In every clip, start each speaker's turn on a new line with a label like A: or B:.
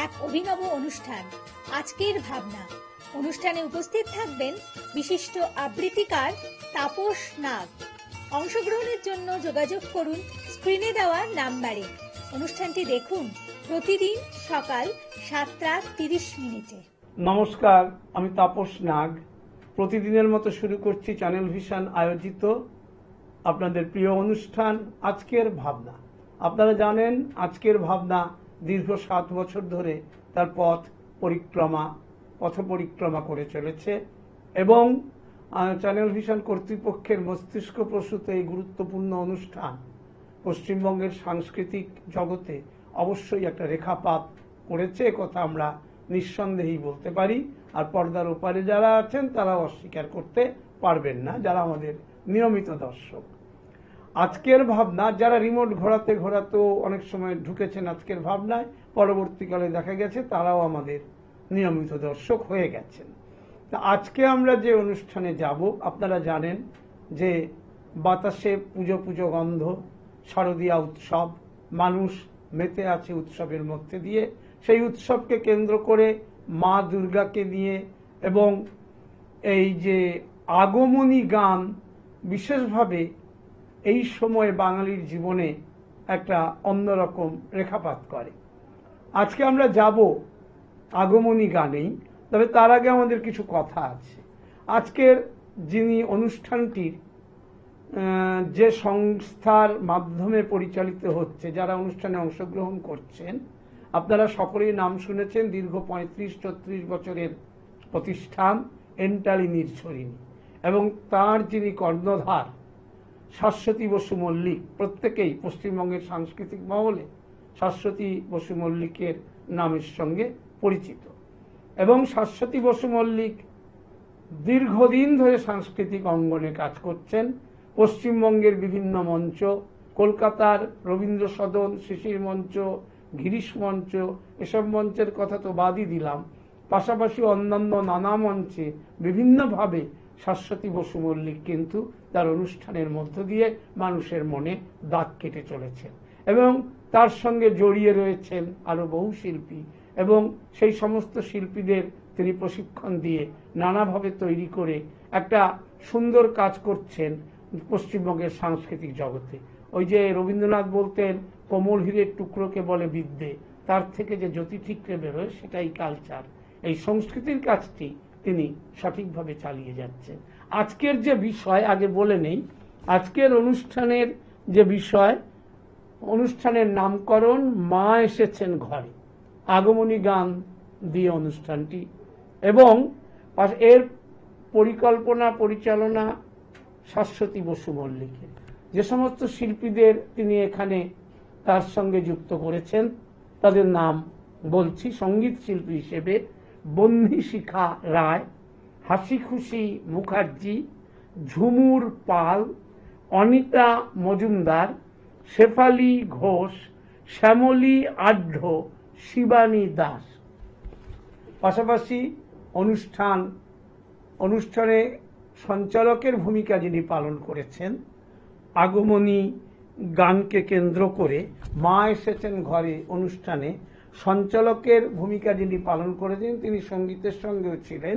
A: এক অভিনব অনুষ্ঠান আজকের ভাবনা। অনুষ্ঠানে উপস্থিত থাকবেন বিশিষ্ট আবৃত্তিকার তাপস নাগ। অংশগ্রহণের জন্য যোগাযোগ করুন স্ক্রিনে দেওয়া নাম্বারে। অনুষ্ঠানটি দেখুন প্রতিদিন সকাল 7:30।
B: নমস্কার, আমি তাপস নাগ। প্রতিদিনের মতো শুরু করছি চ্যানেল ভিশন আয়োজিত আপনাদের প্রিয় অনুষ্ঠান আজকের ভাবনা। আপনারা জানেন আজকের ভাবনা দীর্ঘ 7 বছর ধরে তার পথ পরিক্রমা করে চলেছে এবং চ্যানেল ভিশন কর্তৃপক্ষের মস্তিষ্ক প্রসূত এই গুরুত্বপূর্ণ অনুষ্ঠান পশ্চিমবঙ্গের সাংস্কৃতিক জগতে অবশ্যই একটা রেখাপাত করেছে, কথা আমরা নিঃসন্দেহেই বলতে পারি। আর পর্দার ওপারে যারা আছেন তারাও অস্বীকার করতে পারবেন না, যারা আমাদের নিয়মিত দর্শক। আজকের ভাবনা যারা রিমোট ঘোরাতেও অনেক সময় ঢুকেছেন আজকের ভাবনায়, পরবর্তীকালে দেখা গেছে তারাও আমাদের নিয়মিত দর্শক হয়ে গেছেন। তা আজকে আমরা যে অনুষ্ঠানে যাব, আপনারা জানেন যে বাতাসে পুজো গন্ধ, শারদীয়া উৎসব, মানুষ মেতে আছে উৎসবের মধ্যে দিয়ে। সেই উৎসবকে কেন্দ্র করে মা দুর্গাকে নিয়ে এবং এই যে আগমনী গান বিশেষভাবে এই সময় বাঙালির জীবনে একটা অন্যরকম রেখাপাত করে। আজকে আমরা যাব আগমনী গানেই, তবে তার আগে আমাদের কিছু কথা আছে। আজকের যিনি অনুষ্ঠানটির যে সংস্থার মাধ্যমে পরিচালিত হচ্ছে, যারা অনুষ্ঠানে অংশগ্রহণ করছেন, আপনারা সকলেই নাম শুনেছেন। দীর্ঘ 35-36 বছরের প্রতিষ্ঠান এন্টালি নির্ঝরিণী, এবং তার যিনি কর্ণধার শাশ্বতী বসু মল্লিক, প্রত্যেকেই পশ্চিমবঙ্গের সাংস্কৃতিক মহলে শাশ্বতী বসু মল্লিকের নামের সঙ্গে পরিচিত। এবং শাশ্বতী বসু মল্লিক দীর্ঘদিন ধরে সাংস্কৃতিক অঙ্গনে কাজ করছেন। পশ্চিমবঙ্গের বিভিন্ন মঞ্চ, কলকাতার রবীন্দ্র সদন, শিশির মঞ্চ, গিরিশ মঞ্চ, এসব মঞ্চের কথা তো বাদই দিলাম, পাশাপাশি অন্যান্য নানা মঞ্চে বিভিন্নভাবে শাশ্বতী বসু মল্লিক কিন্তু তার অনুষ্ঠানের মধ্য দিয়ে মানুষের মনে দাগ কেটে চলেছেন। এবং তার সঙ্গে জড়িয়ে রয়েছেন আরো বহু শিল্পী, এবং সেই সমস্ত শিল্পীদের তিনি প্রশিক্ষণ দিয়ে নানাভাবে তৈরি করে একটা সুন্দর কাজ করছেন পশ্চিমবঙ্গের সাংস্কৃতিক জগতে। ওই যে রবীন্দ্রনাথ বলতেন, কোমল হীরের টুকরোকে বলে বিদ্যে, তার থেকে যে জ্যোতি ঠিকরে বেরোয় সেটাই কালচার। এই সংস্কৃতির কাজটি তিনি সঠিকভাবে চালিয়ে যাচ্ছেন। আজকের যে বিষয় আগে বলে নেই, আজকের অনুষ্ঠানের যে বিষয়, অনুষ্ঠানের নামকরণ মা এসেছেন ঘরে, আগমনী গান দিয়ে অনুষ্ঠানটি, এবং এর পরিচালনা শাশ্বতী বসু মল্লিকের। যে সমস্ত শিল্পীদের তিনি এখানে তার সঙ্গে যুক্ত করেছেন তাদের নাম বলছি। সঙ্গীত শিল্পী হিসেবে বন্ধী শিখা রায়, হাসি খুশি মুখার্জি, ঝুমুর পাল, অনিতা মজুমদার, শেফালি ঘোষ, শ্যামলী আঢ্য, শিবানী দাস। পাশাপাশি অনুষ্ঠানে সঞ্চালকের ভূমিকা যিনি পালন করেছেন, আগমনী গানকে কেন্দ্র করে মা এসেছেন ঘরে অনুষ্ঠানে সঞ্চালকের ভূমিকা যিনি পালন করেছেন, তিনি সঙ্গীতের সঙ্গেও ছিলেন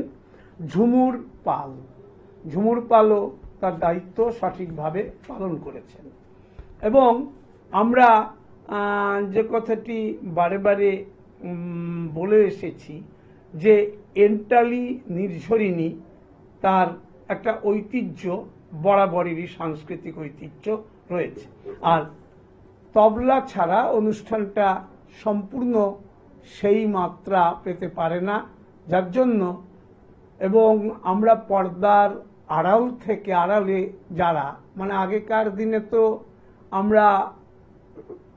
B: ঝুমুর পাল। ঝুমুর পালও তার দায়িত্ব সঠিকভাবে পালন করেছেন। এবং আমরা যে কথাটি বারে বারে বলে এসেছি যে এন্টালি নির্ঝরিণী তার একটা ঐতিহ্য, বরাবরেরই সাংস্কৃতিক ঐতিহ্য রয়েছে। আর তবলা ছাড়া অনুষ্ঠানটা সম্পূর্ণ সেই মাত্রা পেতে পারে না, যার জন্য এবং আমরা পর্দার আড়ালে যারা, মানে আগেকার দিনে তো আমরা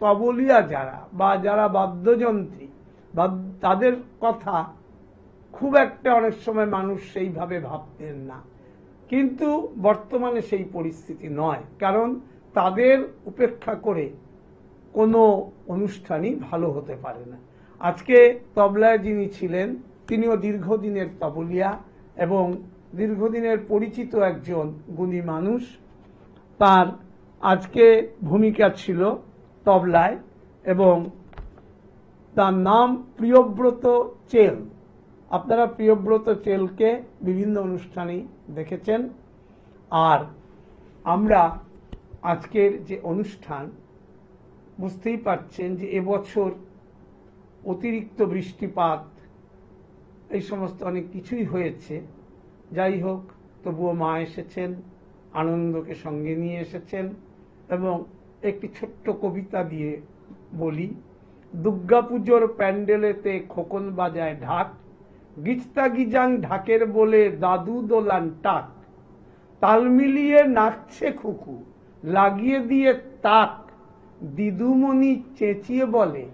B: তবলিয়া যারা বা যারা বাদ্যযন্ত্রী তাদের কথা খুব একটা অনেক সময় মানুষ সেইভাবে ভাবতেন না, কিন্তু বর্তমানে সেই পরিস্থিতি নয়, কারণ তাদের উপেক্ষা করে কোনো অনুষ্ঠানই ভালো হতে পারে না। আজকে তবলায় যিনি ছিলেন তিনিও দীর্ঘদিনের তবলিয়া এবং দীর্ঘদিনের পরিচিত একজন গুণী মানুষ। তার আজকে ভূমিকা ছিল তবলায়, এবং তার নাম প্রিয়ব্রত চেল। আপনারা প্রিয়ব্রত চেলকে বিভিন্ন অনুষ্ঠানেই দেখেছেন। আর আমরা আজকের যে অনুষ্ঠান, বুঝতেই পারছেন যে এবছর অতিরিক্ত বৃষ্টিপাত, এই সমস্ত অনেক কিছুই হয়েছে। যাই হোক, তবুও মা এসেছেন, আনন্দকে সঙ্গে নিয়ে এসেছেন। এবং একটি ছোট্ট কবিতা দিয়ে বলি। দুর্গাপুজোর প্যান্ডেলেতে খোকন বাজায় ঢাক, গিজতা গিজাং ঢাকের বলে দাদু দোলান টাক, তাল মিলিয়ে নাচছে খুকু, লাগিয়ে দিয়ে তাক, দিদুমণি চেঁচিয়ে বলে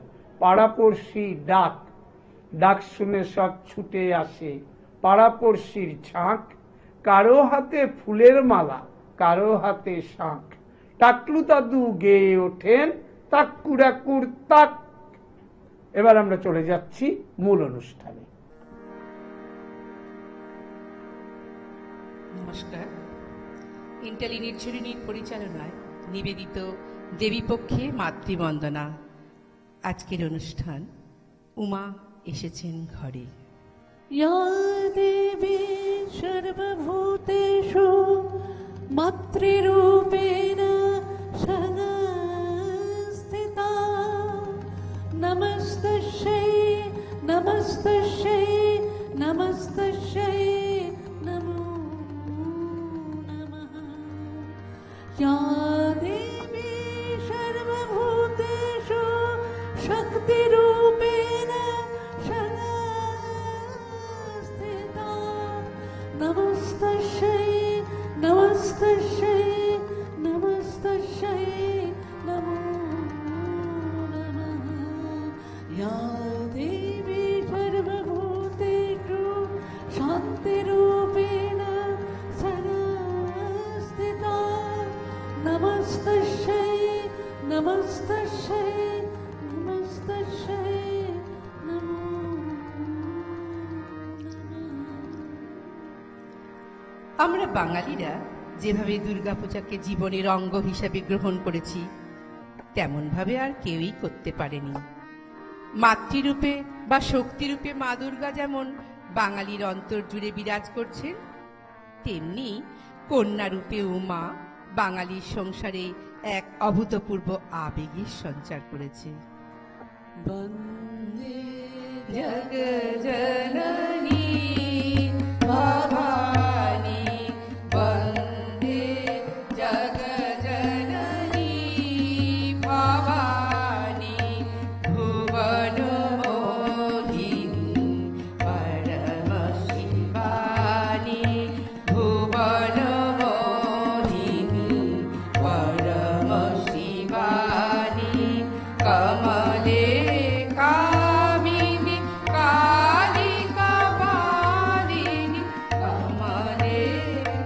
B: পাড়াপড়শি ডাক, ডাক শুনে সব ছুটে আসে পাড়াপড়শির ঝাঁক, কারো হাতে ফুলের মালা, কারো হাতে শাঁখ, টাকলু দাদু গেয়ে ওঠেন তাক্কুরাকুর তাক। এবার আমরা চলে যাচ্ছি মূল অনুষ্ঠানে।
C: নমস্কার। ইন্টালি নির্ঝরিণীর পরিচালনায় নিবেদিত দেবীপক্ষে মাতৃবন্দনা। আজকের অনুষ্ঠান উমা এসেছেন ঘরে।
D: या देवी सर्वभूतेषु मातृरूपेण संस्थिता, नमस्तस्यै नमस्तस्यै नमस्तस्यै नमो नमः। या देवी सर्वभूतेषु शक्तिरूपेण नमस्तस्यै नमस्तस्यै नमस्तस्यै नमो नमः। या देवी सर्वभूतेषु शान्तिरूपेण संस्थिता, नमस्तस्यै नमस्तस्यै नमस्तस्यै नमो
C: আমরা বাঙালিরা যেভাবে দুর্গাপূজাকে জীবনের অঙ্গ হিসাবে গ্রহণ করেছি, তেমন ভাবে আর কেউই করতে পারেনি। মাতৃরূপে বা শক্তিরূপে মা দুর্গা যেমন বাঙালির অন্তর জুড়ে বিরাজ করছেন, তেমনি কন্যারূপে উমা বাঙালির সংসারে এক অভূতপূর্ব আবেগের সঞ্চার করেছে।
D: বন্দে
C: জগজননী ভবানী, বন্দে জগজননী ভবানী, ভুবন মোহিনী পরম শিবানী, ভুবন মোহিনী পরম শিবানী, কমলে কামিনী কালিকা পালিনী, কমলে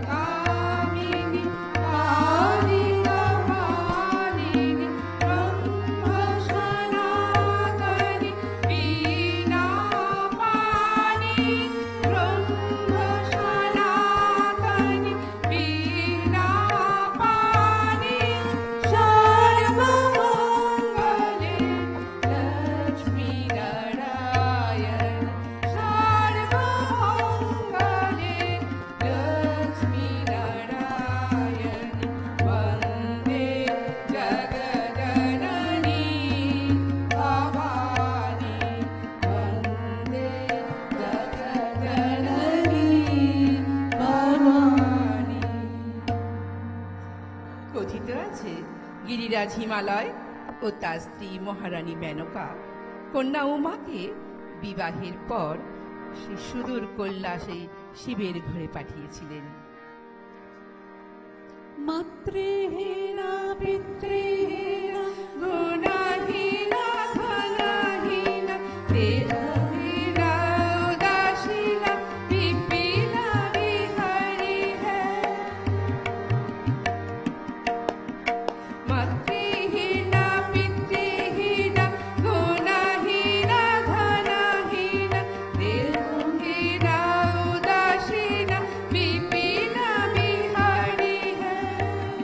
C: কামিনী কালিকা পালিনী, ব্রহ্ম সনাতনী বীণা পাণি, ব্রহ্ম সনাতনী বীণা পাণি, সর্বমঙ্গলে লক্ষ্মী নারায়ণ, সর্বমঙ্গলে লক্ষ্মী নারায়ণ, বন্দে জগজননী ভবানী, বন্দে জগজননী ভবানী। কথিত আছে গিরিরাজ হিমালয় ও তার স্ত্রী মহারানী মেনকা কন্যা উমাকে বিবাহের পর সে সুদূর কৈলাসে শিবের ঘরে পাঠিয়েছিলেন।
D: মাতৃহীনা পিতৃহীনা
C: গুণহীনা ধনহীনা দেহহীনা উদাসীনা বিপিনা বিহারী হ্যায়। মাতৃহীনা পিতৃহীনা গুণহীনা ধনহীনা দেহহীনা উদাসীনা বিপিনা বিহারী হ্যায়।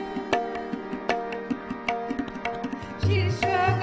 C: শীর্ষক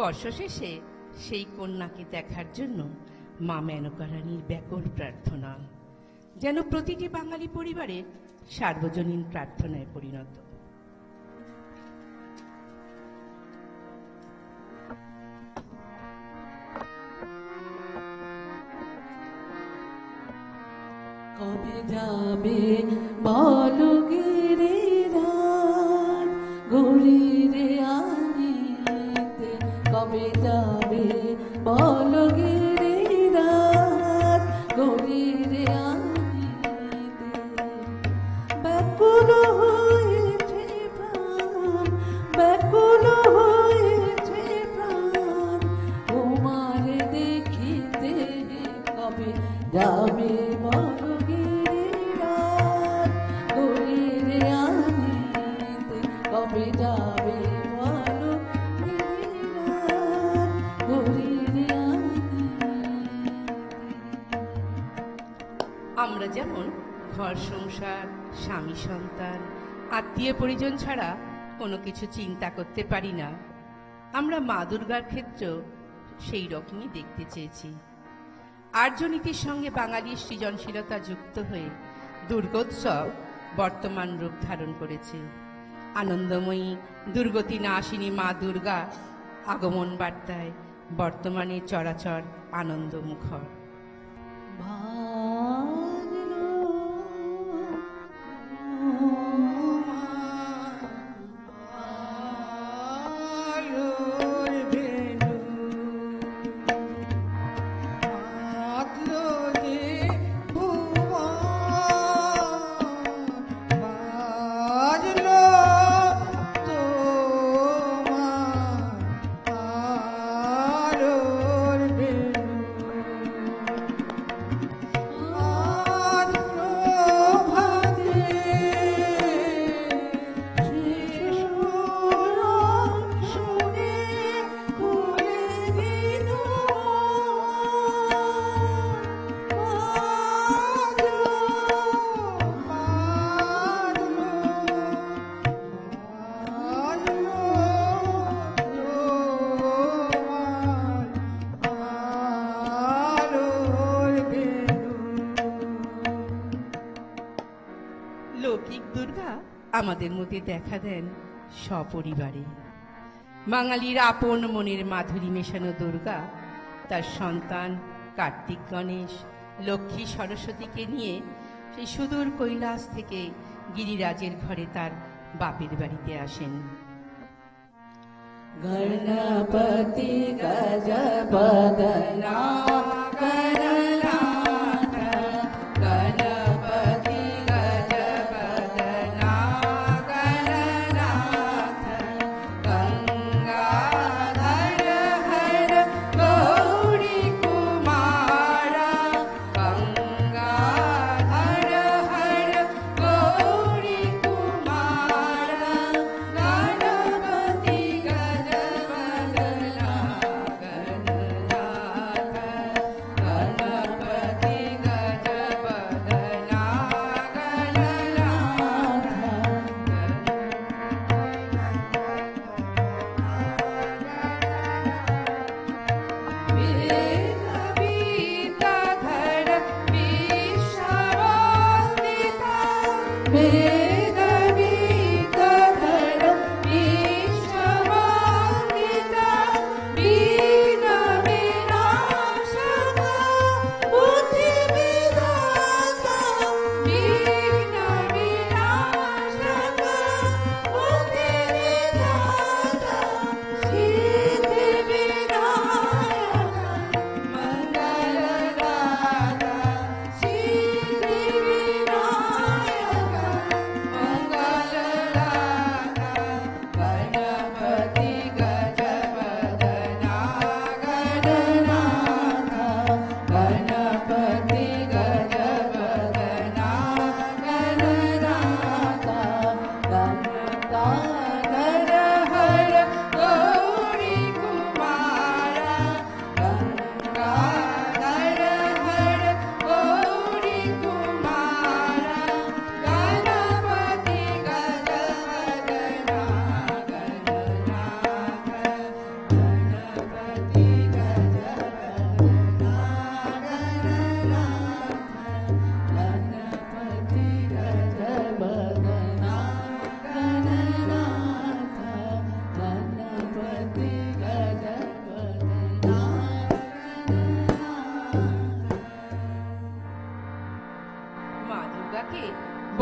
C: বর্ষ শেষে সেই কন্যাকে দেখার জন্য মা মেনকা রানীর ব্যাকুল প্রার্থনা যেন প্রতিটি বাঙালি পরিবারের সার্বজনীন প্রার্থনায় পরিণত।
D: কবে যাবে বলো গিরিরাজ গড়িরে আনিতে, কবে যাবে বলো গিরিরাজ গড়িরে আনিতে, ব্যাকুল হয়েছে প্রাণ, ব্যাকুল হয়েছে প্রাণ, তোমারে দেখিতে কবে যাবে বলো গিরিরাজ গড়িরে আনিতে, কবে যাবে বলো গিরিরাজ গড়িরে আনিতে।
C: আমরা যেমন ঘর সংসার, স্বামী সন্তান, আত্মীয় পরিজন ছাড়া কোনো কিছু চিন্তা করতে পারি না, আমরা মা দুর্গার ক্ষেত্রেও সেই রকমই দেখতে চেয়েছি। আর্যনীতির সঙ্গে বাঙালির সৃজনশীলতা যুক্ত হয়ে দুর্গোৎসব বর্তমান রূপ ধারণ করেছে। আনন্দময়ী দুর্গতি নাশিনী মা দুর্গা আগমন বার্তায় বর্তমানে চরাচর আনন্দমুখর।
D: বাজলো আলোর বেনু, মাতলো যে ভুবন, বাজলো তোমার আলোর বেনু।
C: লৌকিক দুর্গা আমাদের মধ্যে দেখা দেন সপরিবারে। বাঙালির আপন মনের মাধুরী মেশানো দুর্গা তার সন্তান কার্তিক, গণেশ, লক্ষ্মী, সরস্বতীকে নিয়ে সেই সুদূর কৈলাস থেকে গিরিরাজের ঘরে তার বাপের বাড়িতে আসেন।
D: গণপতি গজবদনা গণনাথ, গণপতি গজবদনা গণনাথ, গঙ্গাধর হর গৌরী কুমারা, গঙ্গাধর হর গৌরী কুমারা, গণপতি গজবদনা গণনাথ।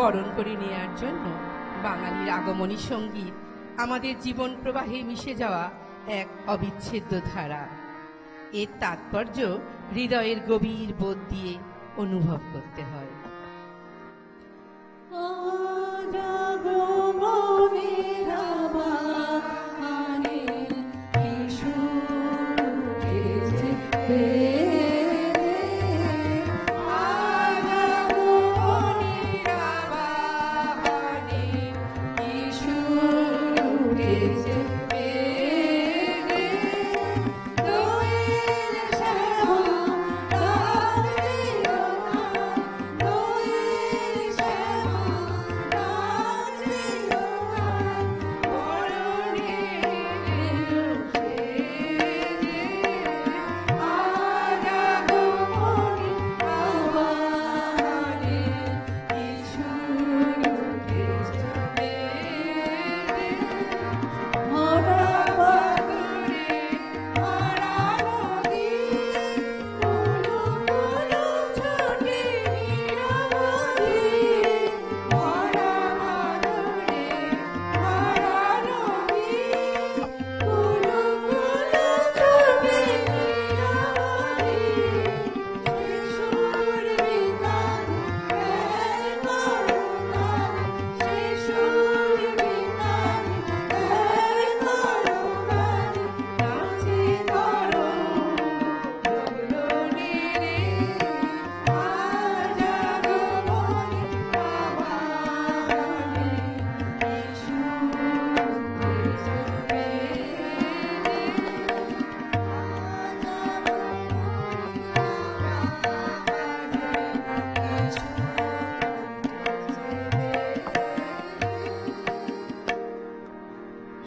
C: বরণ করে নেয়ার জন্য বাঙালির আগমনী সঙ্গীত আমাদের জীবন প্রবাহে মিশে যাওয়া এক অবিচ্ছেদ্য ধারা। এর তাৎপর্য হৃদয়ের গভীর বোধ দিয়ে অনুভব করতে হয়।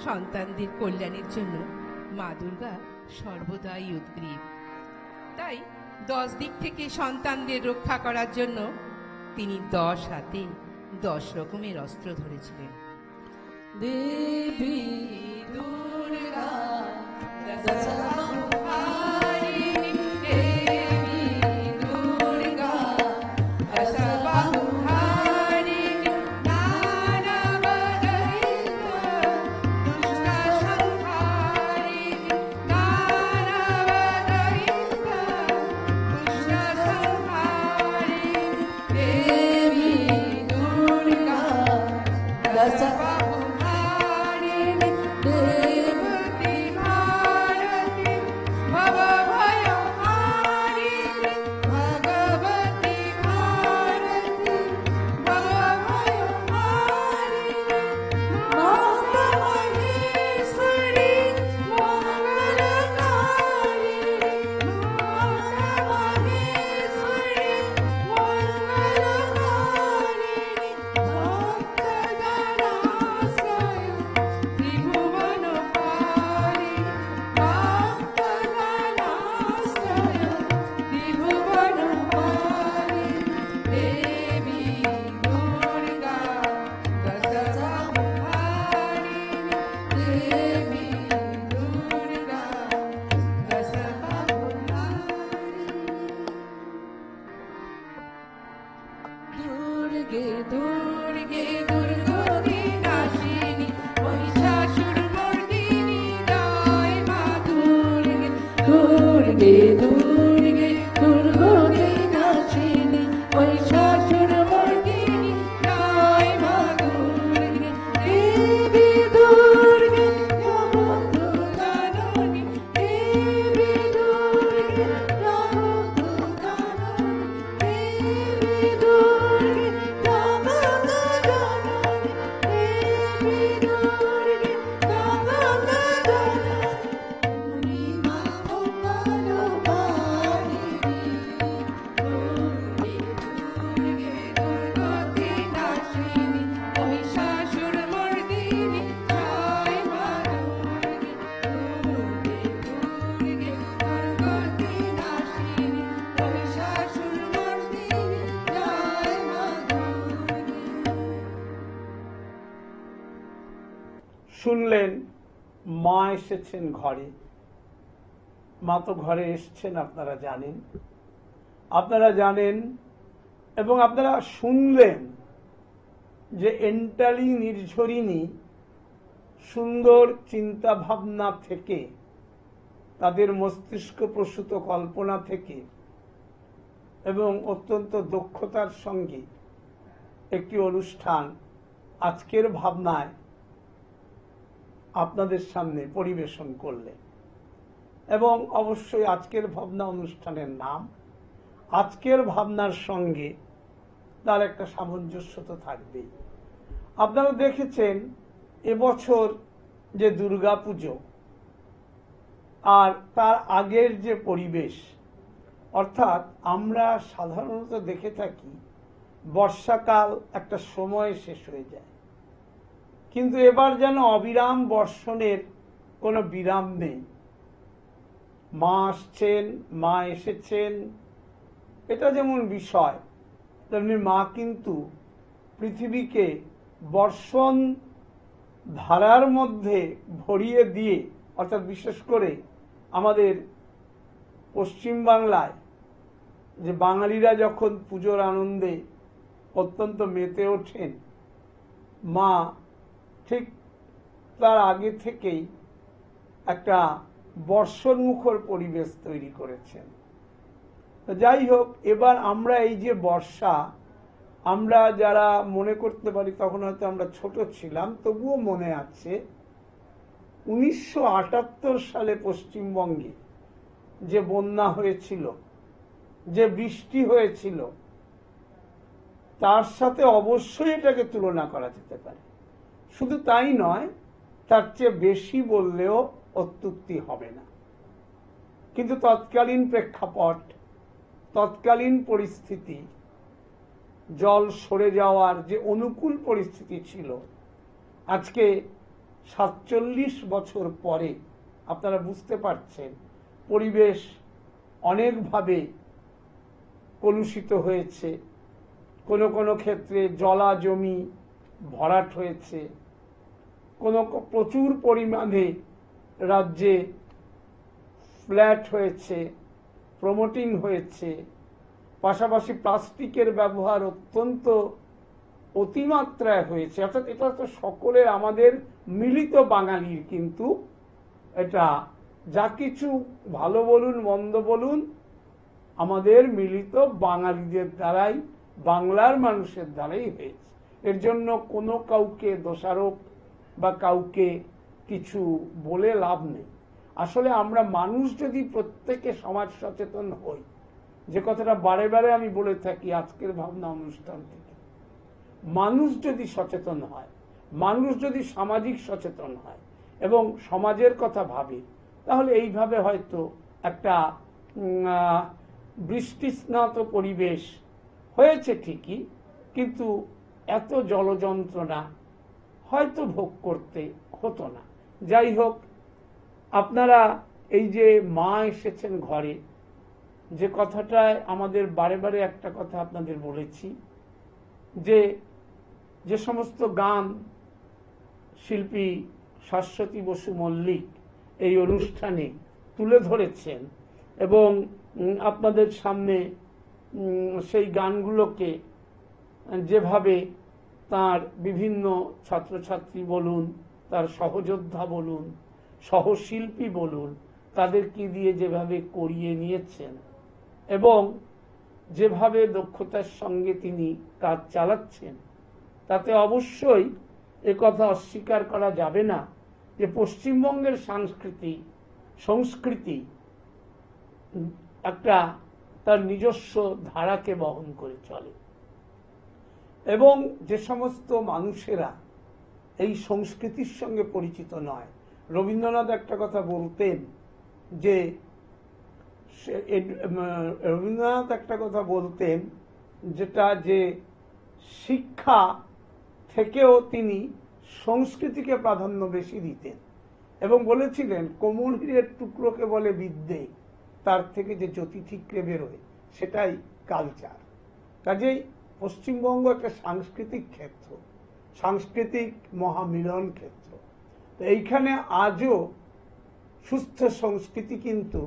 C: সন্তানদের কল্যাণের জন্য মা দুর্গা সর্বদাই উদ্গ্রীব। তাই 10 দিক থেকে সন্তানদের রক্ষা করার জন্য তিনি 10 হাতে 10 রকমের অস্ত্র ধরেছিলেন।
D: দেবী দুর্গা
B: শুনলেন মা এসেছেন ঘরে। মা তো ঘরে এসছেন আপনারা জানেন এবং আপনারা শুনলেন যে এন্টালি নির্ঝরিণী সুন্দর চিন্তা ভাবনা থেকে, তাদের মস্তিষ্ক প্রসূত কল্পনা থেকে এবং অত্যন্ত দক্ষতার সঙ্গে একটি অনুষ্ঠান আজকের ভাবনায় আপনাদের সামনে পরিবেশন করলেন। এবং অবশ্যই আজকের ভাবনা অনুষ্ঠানের নাম আজকের ভাবনার সঙ্গে তার একটা সামঞ্জস্য তো থাকবেই। আপনারা দেখেছেন এবছর যে দুর্গাপুজো আর তার আগের যে পরিবেশ, অর্থাৎ আমরা সাধারণত দেখে থাকি বর্ষাকাল একটা সময় শেষ হয়ে যায়, কিন্তু এবার যেন অবিরাম বর্ষণের কোনো বিরাম নেই। মা আসছেন, মা এসেছেন, এটা যেমন বিষয়, তেমনি মা কিন্তু পৃথিবীকে বর্ষণ ধারার মধ্যে ভরিয়ে দিয়ে, অর্থাৎ বিশেষ করে আমাদের পশ্চিম বাংলায় যে বাঙালিরা যখন পুজোর আনন্দে অত্যন্ত মেতে ওঠেন, মা ঠিক তার আগে থেকেই একটা বর্ষণমুখর পরিবেশ তৈরি করেছেন। যাই হোক, এবার আমরা এই যে বর্ষা, আমরা যারা মনে করতে পারি, তখন হয়তো আমরা ছোট ছিলাম, তবুও মনে আছে 1978 সালে পশ্চিমবঙ্গে যে বন্যা হয়েছিল, যে বৃষ্টি হয়েছিল, তার সাথে অবশ্যই এটাকে তুলনা করা যেতে পারে। শুধু তাই নয়, তার চেয়ে বেশি বললেও অত্যুক্তি হবে না। কিন্তু তৎকালীন প্রেক্ষাপট, তৎকালীন পরিস্থিতি, জল সরে যাওয়ার যে অনুকূল পরিস্থিতি ছিল, আজকে 47 বছর পরে আপনারা বুঝতে পারছেন পরিবেশ অনেকভাবে কলুষিত হয়েছে। কোনো কোনো ক্ষেত্রে জলা জমি ভরাট হয়েছে, কোনো প্রচুর পরিমাণে রাজ্যে ফ্ল্যাট হয়েছে, প্রমোটিং হয়েছে, পাশাপাশি প্লাস্টিকের ব্যবহার অত্যন্ত অতিমাত্রায় হয়েছে। অর্থাৎ এটা তো সকলের, আমাদের মিলিত বাঙালির, কিন্তু এটা যা কিছু ভালো বলুন মন্দ বলুন, আমাদের মিলিত বাঙালিদের দ্বারাই, বাংলার মানুষের দ্বারাই হয়েছে। এর জন্য কোনো কাউকে দোষারোপ বা কাউকে কিছু বলে লাভ নেই। আসলে আমরা মানুষ যদি প্রত্যেকে সমাজ সচেতন হই, যে কথাটা বারে বারে আমি বলে থাকি আজকের ভাবনা অনুষ্ঠান থেকে, মানুষ যদি সচেতন হয়, মানুষ যদি সামাজিক সচেতন হয় এবং সমাজের কথা ভাবে, তাহলে এইভাবে হয়তো একটা বৃষ্টিস্নাত পরিবেশ হয়েছে ঠিকই, কিন্তু এত জলযন্ত্রণা হয়তো ভোগ করতে হতো না। যাই হোক, আপনারা এই যে মা এসেছেন ঘরে, যে কথাটায় আমাদের বারে বারে একটা কথা আপনাদের বলেছি, যে সমস্ত গান শিল্পী শাশ্বতী বসু মল্লিক এই অনুষ্ঠানে তুলে ধরেছেন এবং আপনাদের সামনে সেই গানগুলোকে যেভাবে তার বিভিন্ন ছাত্রছাত্রী বলুন, তার সহযোদ্ধা বলুন, সহশিল্পী বলুন, তাদেরকে দিয়ে যেভাবে করিয়ে নিয়েছেন এবং যেভাবে দক্ষতার সঙ্গে তিনি কাজ চালাচ্ছেন, তাতে অবশ্যই একথা অস্বীকার করা যাবে না যে পশ্চিমবঙ্গের সংস্কৃতি একটা তার নিজস্ব ধারাকে বহন করে চলে। এবং যে সমস্ত মানুষেরা এই সংস্কৃতির সঙ্গে পরিচিত নয়, রবীন্দ্রনাথ একটা কথা বলতেন, যে রবীন্দ্রনাথ একটা কথা বলতেন, যেটা যে শিক্ষা থেকেও তিনি সংস্কৃতিকে প্রাধান্য বেশি দিতেন এবং বলেছিলেন কোমল হীরের টুকরোকে বলে বিদ্যে, তার থেকে যে জ্যোতি ঠিকরে বেরোয় সেটাই কালচার। কাজেই পশ্চিমবঙ্গ একটা সাংস্কৃতিক ক্ষেত্র, সাংস্কৃতিক মহামিলন ক্ষেত্র। তো এইখানে আজও সুস্থ সংস্কৃতি কিন্তু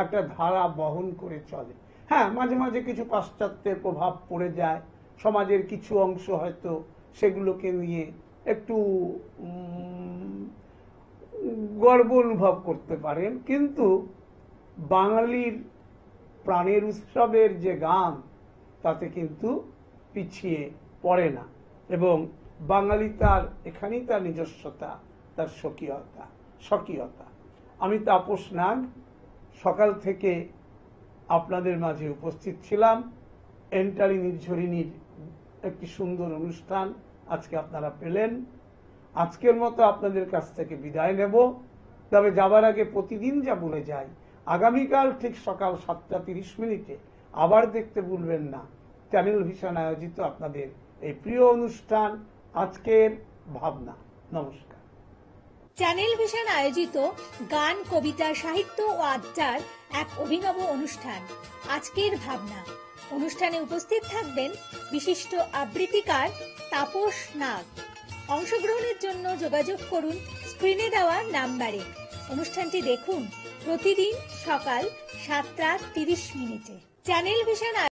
B: একটা ধারা বহন করে চলে। হ্যাঁ, মাঝে মাঝে কিছু পাশ্চাত্যের প্রভাব পড়ে যায়, সমাজের কিছু অংশ হয়তো সেগুলোকে নিয়ে একটু গর্ব অনুভব করতে পারেন, কিন্তু বাঙালির প্রাণের উৎসবের যে গান তাতে কিন্তু পিছিয়ে পড়ে না, এবং বাঙালি তার এখানেই তার নিজস্বতা, তার স্বকীয়তা। আমি তাপস নাগ সকাল থেকে আপনাদের মাঝে উপস্থিত ছিলাম। এন্টারি নির্ঝরিণীর একটি সুন্দর অনুষ্ঠান আজকে আপনারা পেলেন। আজকের মতো আপনাদের কাছ থেকে বিদায় নেব, তবে যাবার আগে প্রতিদিন যা বলে যাই, আগামীকাল ঠিক সকাল 7:30 আবার দেখতে ভুলবেন না চ্যানেল ভিশন আয়োজিত আপনাদের এই প্রিয় অনুষ্ঠান আজকের ভাবনা। নমস্কার।
A: চ্যানেল ভিশন আয়োজিত গান, কবিতা, সাহিত্য ও আড্ডার এক অভিনব অনুষ্ঠান আজকের ভাবনা। অনুষ্ঠানে উপস্থিত থাকবেন বিশিষ্ট আবৃত্তিকার তাপস নাগ। অংশগ্রহণের জন্য যোগাযোগ করুন স্ক্রিনে দেওয়া নাম্বারে। অনুষ্ঠানটি দেখুন প্রতিদিন সকাল 7:30। Channel vision